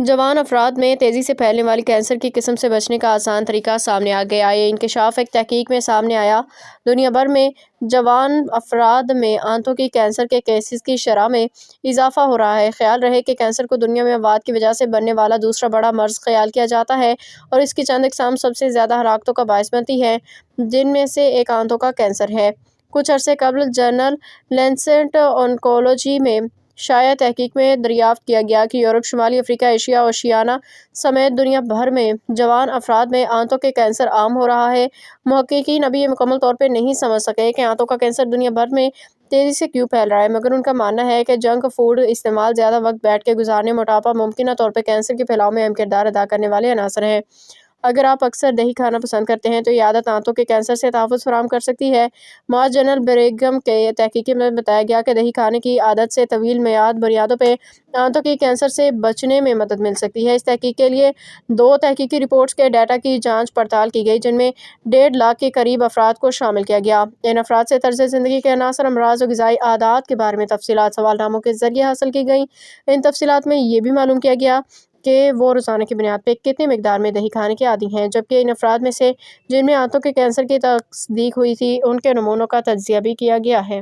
جوان افراد میں تیزی سے پھیلنے والی کینسر کی قسم سے بچنے کا آسان طریقہ سامنے آ گیا ہے۔ یہ انکشاف ایک تحقیق میں سامنے آیا۔ دنیا بھر میں جوان افراد میں آنتوں کی کینسر کے کیسز کی شرح میں اضافہ ہو رہا ہے۔ خیال رہے کہ کینسر کو دنیا میں اموات کی وجہ سے بننے والا دوسرا بڑا مرض خیال کیا جاتا ہے اور اس کی چند اقسام سب سے زیادہ ہلاکتوں کا باعث بنتی ہیں، جن میں سے ایک آنتوں کا کینسر ہے۔ کچھ عرصے قبل جرنل لینسیٹ آنکولوجی میں شائع تحقیق میں دریافت کیا گیا کہ یورپ، شمالی افریقہ، ایشیا، اوشیانیا سمیت دنیا بھر میں جوان افراد میں آنتوں کے کینسر عام ہو رہا ہے۔ محققین ابھی یہ مکمل طور پر نہیں سمجھ سکے کہ آنتوں کا کینسر دنیا بھر میں تیزی سے کیوں پھیل رہا ہے، مگر ان کا ماننا ہے کہ جنک فوڈ استعمال، زیادہ وقت بیٹھ کے گزارنے، موٹاپا ممکنہ طور پر کینسر کے پھیلاؤ میں اہم کردار ادا کرنے والے عناصر ہیں۔ اگر آپ اکثر دہی کھانا پسند کرتے ہیں تو یہ عادت آنتوں کے کینسر سے تحفظ فراہم کر سکتی ہے۔ مارس جرنل برگھم کے تحقیق میں بتایا گیا کہ دہی کھانے کی عادت سے طویل میعاد بنیادوں پہ آنتوں کے کینسر سے بچنے میں مدد مل سکتی ہے۔ اس تحقیق کے لیے 2 تحقیقی رپورٹس کے ڈیٹا کی جانچ پڑتال کی گئی، جن میں 1.5 لاکھ کے قریب افراد کو شامل کیا گیا۔ ان افراد سے طرز زندگی کے عناصر، امراض اور غذائی عادات کے بارے میں تفصیلات سوال ناموں کے ذریعے حاصل کی گئیں۔ ان تفصیلات میں یہ بھی معلوم کیا گیا کہ وہ روزانہ کی بنیاد پہ کتنی مقدار میں دہی کھانے کے عادی ہیں، جبکہ ان افراد میں سے جن میں آنتوں کے کینسر کی تصدیق ہوئی تھی، ان کے نمونوں کا تجزیہ بھی کیا گیا ہے۔